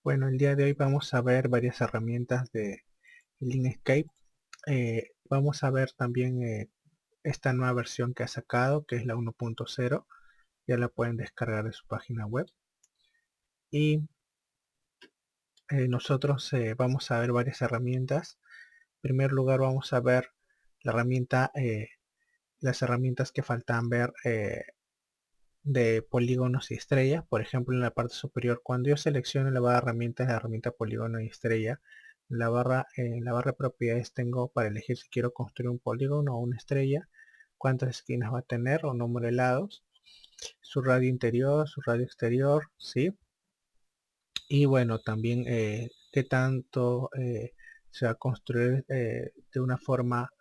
Bueno, el día de hoy vamos a ver varias herramientas de Inkscape. Vamos a ver también esta nueva versión que ha sacado, que es la 1.0. Ya la pueden descargar de su página web. Y nosotros vamos a ver varias herramientas. En primer lugar vamos a ver la herramienta, las herramientas que faltan ver de polígonos y estrellas. Por ejemplo, en la parte superior, cuando yo selecciono la barra de herramientas, la herramienta polígono y estrella, en la barra de propiedades tengo para elegir si quiero construir un polígono o una estrella, cuántas esquinas va a tener o número de lados, su radio interior, su radio exterior, ¿sí? Y bueno, también qué tanto se va a construir de una forma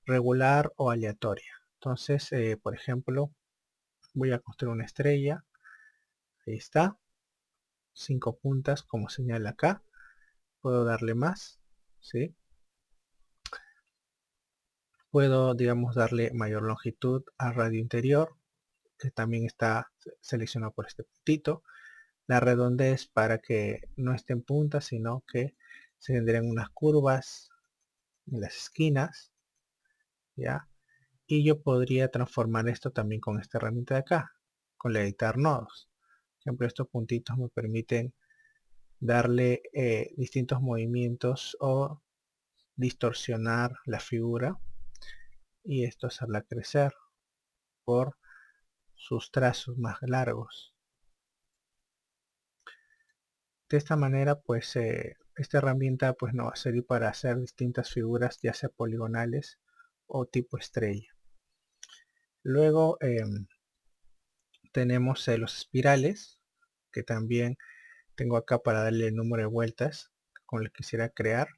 regular o aleatoria. Entonces, por ejemplo, voy a construir una estrella. Ahí está, 5 puntas como señala acá. Puedo darle más, ¿sí? Puedo, digamos, darle mayor longitud a radio interior, que también está seleccionado por este puntito. La redondez para que no esté en punta, sino que se tendrían unas curvas en las esquinas, ¿ya? Y yo podría transformar esto también con esta herramienta de acá, con la editar nodos. Por ejemplo, estos puntitos me permiten darle distintos movimientos o distorsionar la figura y esto hacerla crecer por sus trazos más largos. De esta manera, pues esta herramienta pues nos va a servir para hacer distintas figuras, ya sea poligonales o tipo estrella. Luego tenemos los espirales, que también tengo acá para darle el número de vueltas con el que quisiera crear.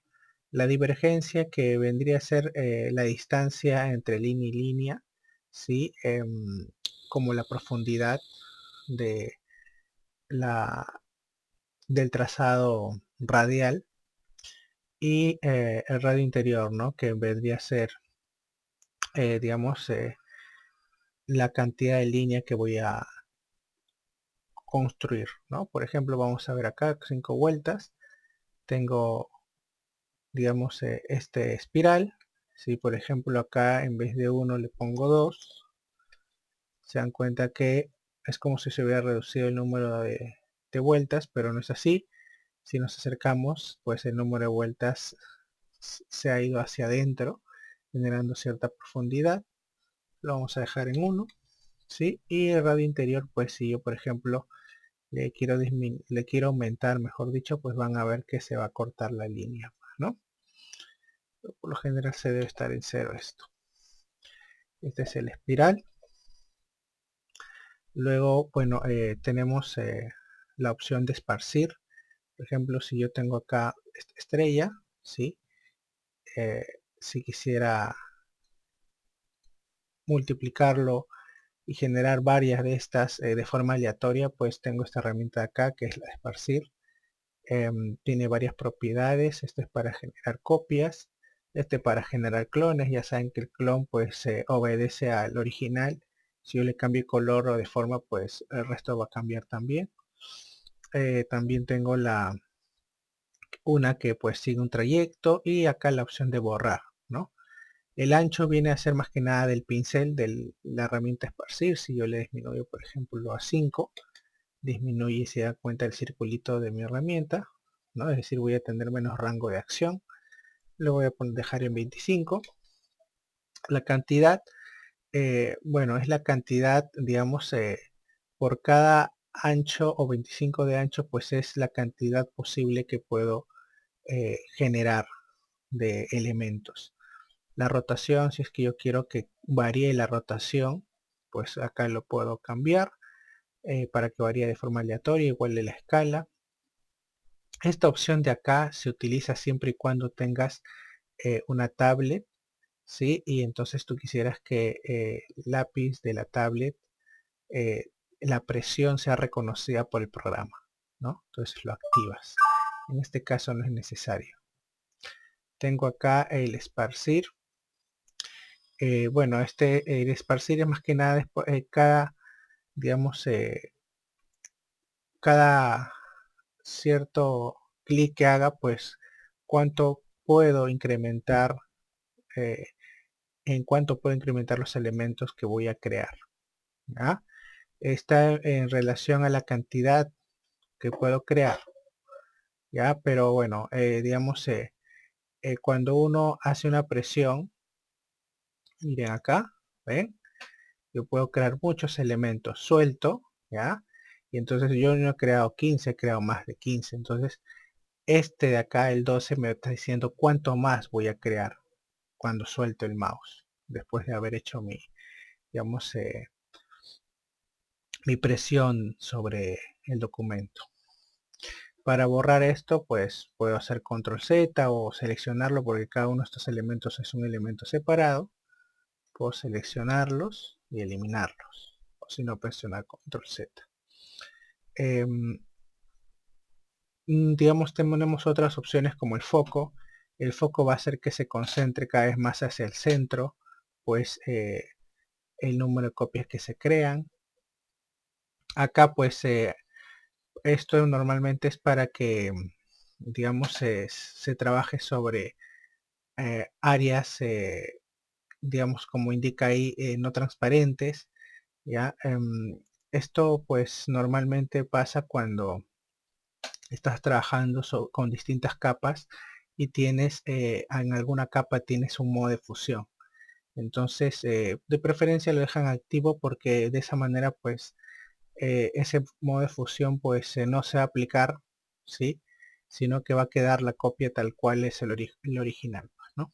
La divergencia, que vendría a ser la distancia entre línea y línea, ¿sí? Como la profundidad de del trazado radial, y el radio interior, ¿no? Que vendría a ser, digamos, la cantidad de línea que voy a construir, ¿no? Por ejemplo, vamos a ver acá 5 vueltas. Tengo, digamos, este espiral. Si por ejemplo acá en vez de 1 le pongo 2, se dan cuenta que es como si se hubiera reducido el número de vueltas, pero no es así. Si nos acercamos, pues el número de vueltas se ha ido hacia adentro, generando cierta profundidad. Lo vamos a dejar en 1, ¿sí? Y el radio interior, pues si yo por ejemplo le quiero aumentar, mejor dicho, pues van a ver que se va a cortar la línea, ¿no? Por lo general se debe estar en 0 esto. Este es el espiral. Luego, bueno, tenemos la opción de esparcir. Por ejemplo, si yo tengo acá esta estrella, ¿sí? Si quisiera multiplicarlo y generar varias de estas de forma aleatoria, pues tengo esta herramienta de acá, que es la de esparcir. Tiene varias propiedades. Este es para generar copias, este para generar clones. Ya saben que el clon pues obedece al original. Si yo le cambio color o de forma, pues el resto va a cambiar también. También tengo una que pues sigue un trayecto, y acá la opción de borrar, ¿no? El ancho viene a ser más que nada del pincel de la herramienta esparcir. Si yo le disminuyo, por ejemplo, a 5, disminuye y se da cuenta el circulito de mi herramienta, ¿no? Es decir, voy a tener menos rango de acción. Lo voy a dejar en 25. La cantidad, bueno, es la cantidad, digamos, por cada ancho o 25 de ancho, pues es la cantidad posible que puedo generar de elementos. La rotación, si es que yo quiero que varíe la rotación, pues acá lo puedo cambiar para que varíe de forma aleatoria, igual de la escala. Esta opción de acá se utiliza siempre y cuando tengas una tablet, ¿sí? Y entonces tú quisieras que el lápiz de la tablet, eh, la presión sea reconocida por el programa, ¿no? Entonces lo activas. En este caso no es necesario. Tengo acá el esparcir. Bueno, el esparcir es más que nada cada, digamos, cada cierto clic que haga, pues cuánto puedo incrementar, eh, en cuánto puedo incrementar los elementos que voy a crear. ¿Ya? Está en relación a la cantidad que puedo crear. ¿Ya? Pero bueno, digamos, cuando uno hace una presión, miren acá, ¿ven? Yo puedo crear muchos elementos suelto, ¿ya? Y entonces yo no he creado 15, he creado más de 15. Entonces, este de acá, el 12, me está diciendo cuánto más voy a crear cuando suelto el mouse, después de haber hecho mi, digamos, mi presión sobre el documento. Para borrar esto, pues puedo hacer control Z o seleccionarlo porque cada uno de estos elementos es un elemento separado. Puedo seleccionarlos y eliminarlos. O si no, presionar control Z. Digamos, tenemos otras opciones como el foco. El foco va a hacer que se concentre cada vez más hacia el centro, pues el número de copias que se crean. Acá pues esto normalmente es para que, digamos, se trabaje sobre áreas, digamos, como indica ahí, no transparentes. ¿Ya? Esto pues normalmente pasa cuando estás trabajando con distintas capas y tienes, en alguna capa tienes un modo de fusión. Entonces, de preferencia lo dejan activo porque de esa manera pues ese modo de fusión pues no se va a aplicar, ¿sí? Sino que va a quedar la copia tal cual es el original, ¿no?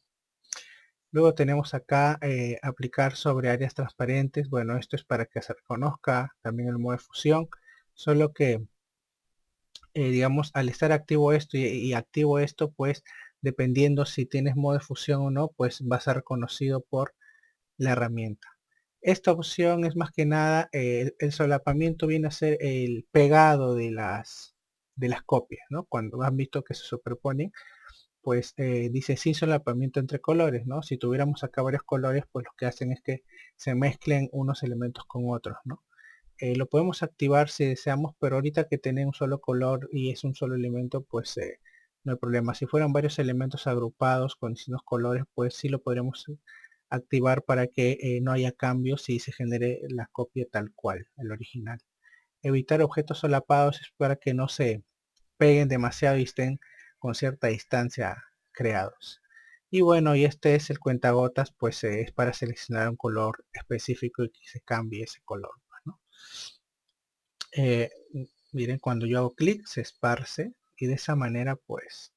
Luego tenemos acá aplicar sobre áreas transparentes. Bueno, esto es para que se reconozca también el modo de fusión, solo que digamos, al estar activo esto y activo esto, pues dependiendo si tienes modo de fusión o no, pues va a ser reconocido por la herramienta. Esta opción es más que nada, el solapamiento viene a ser el pegado de las copias, ¿no? Cuando han visto que se superponen, pues dice sin solapamiento entre colores, ¿no? Si tuviéramos acá varios colores, pues lo que hacen es que se mezclen unos elementos con otros, ¿no? Lo podemos activar si deseamos, pero ahorita que tiene un solo color y es un solo elemento, pues no hay problema. Si fueran varios elementos agrupados con distintos colores, pues sí lo podremos activar para que no haya cambios y se genere la copia tal cual, el original. Evitar objetos solapados es para que no se peguen demasiado y estén con cierta distancia creados. Y bueno, y este es el cuentagotas, pues es para seleccionar un color específico y que se cambie ese color, ¿no? Eh, Miren, cuando yo hago clic se esparce y de esa manera pues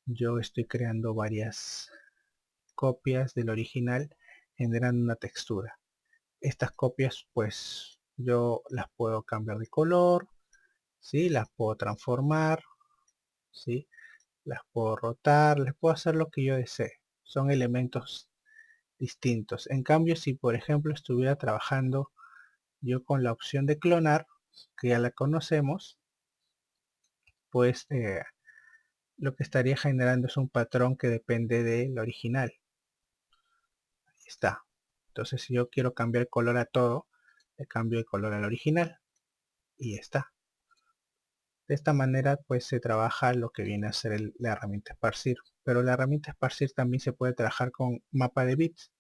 yo estoy creando varias copias del original generando una textura. Estas copias pues yo las puedo cambiar de color, ¿sí? Las puedo transformar, ¿sí? Las puedo rotar, les puedo hacer lo que yo desee. Son elementos distintos. En cambio, si por ejemplo estuviera trabajando yo con la opción de clonar, que ya la conocemos, pues lo que estaría generando es un patrón que depende del original. Ahí está. Entonces si yo quiero cambiar color a todo, le cambio el color al original y está. De esta manera pues se trabaja lo que viene a ser la herramienta esparcir. Pero la herramienta esparcir también se puede trabajar con mapa de bits.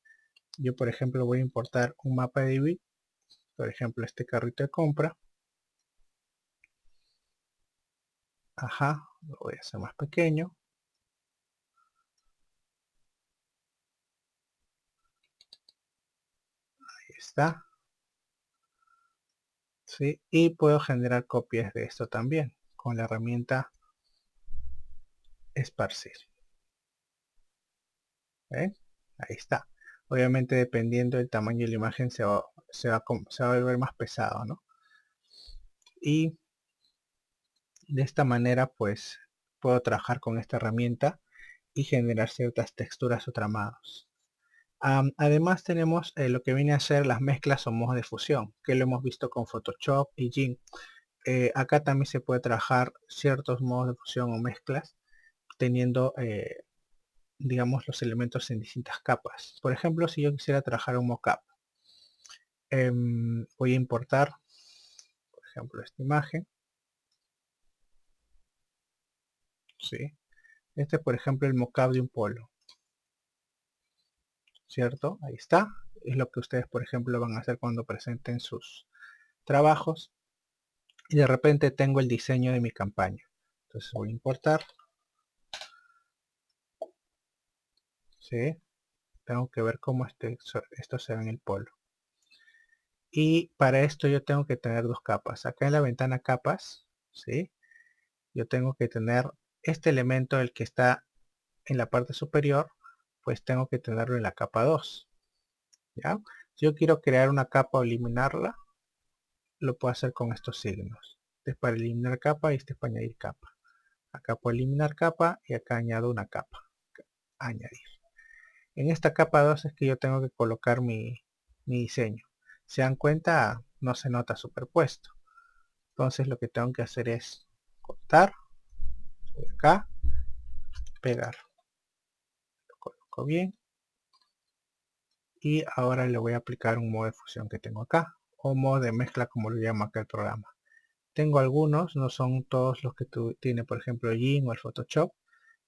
Yo por ejemplo voy a importar un mapa de bits. Por ejemplo este carrito de compra. Ajá, lo voy a hacer más pequeño. Ahí está. ¿Sí? Y puedo generar copias de esto también con la herramienta esparcir. ¿Eh? Ahí está. Obviamente dependiendo del tamaño de la imagen se va a volver más pesado, ¿no? Y de esta manera pues puedo trabajar con esta herramienta y generar ciertas texturas o tramados. Además tenemos lo que viene a ser las mezclas o modos de fusión, que lo hemos visto con Photoshop y GIMP. Acá también se puede trabajar ciertos modos de fusión o mezclas teniendo digamos los elementos en distintas capas. Por ejemplo, si yo quisiera trabajar un mockup, voy a importar por ejemplo esta imagen. ¿sí? Este es, por ejemplo, el mockup de un polo, ¿cierto? Ahí está. Es lo que ustedes, por ejemplo, van a hacer cuando presenten sus trabajos. Y de repente tengo el diseño de mi campaña. Entonces voy a importar, ¿sí? Tengo que ver cómo esto se ve en el polo. Y para esto yo tengo que tener dos capas. Acá en la ventana capas, ¿sí? Yo tengo que tener este elemento, el que está en la parte superior, pues tengo que tenerlo en la capa 2. ¿Ya? Si yo quiero crear una capa o eliminarla, lo puedo hacer con estos signos. Este es para eliminar capa y este es para añadir capa. Acá puedo eliminar capa y acá añado una capa. Añadir. En esta capa 2 es que yo tengo que colocar mi diseño. ¿Se dan cuenta? No se nota superpuesto. Entonces lo que tengo que hacer es cortar, acá, pegar. Lo coloco bien. Y ahora le voy a aplicar un modo de fusión que tengo acá. O modo de mezcla, como lo llama acá el programa. Tengo algunos, no son todos los que tiene, por ejemplo, el GIMP o el Photoshop.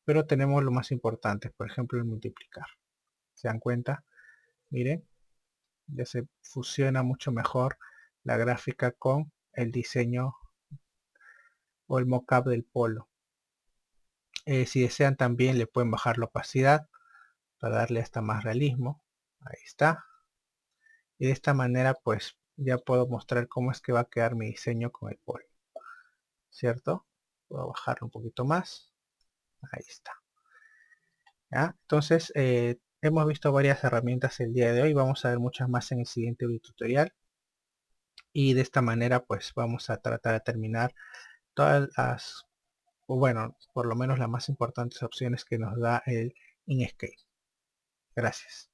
Pero tenemos lo más importante, por ejemplo, el multiplicar. ¿Se dan cuenta? Miren, ya se fusiona mucho mejor la gráfica con el diseño o el mockup del polo. Si desean también le pueden bajar la opacidad para darle hasta más realismo. Ahí está. Y de esta manera pues ya puedo mostrar cómo es que va a quedar mi diseño con el polo. ¿Cierto? Puedo bajarlo un poquito más. Ahí está. ¿Ya? Entonces hemos visto varias herramientas el día de hoy. Vamos a ver muchas más en el siguiente tutorial. Y de esta manera pues vamos a tratar de terminar todas las, o bueno, por lo menos las más importantes opciones que nos da el Inkscape. Gracias.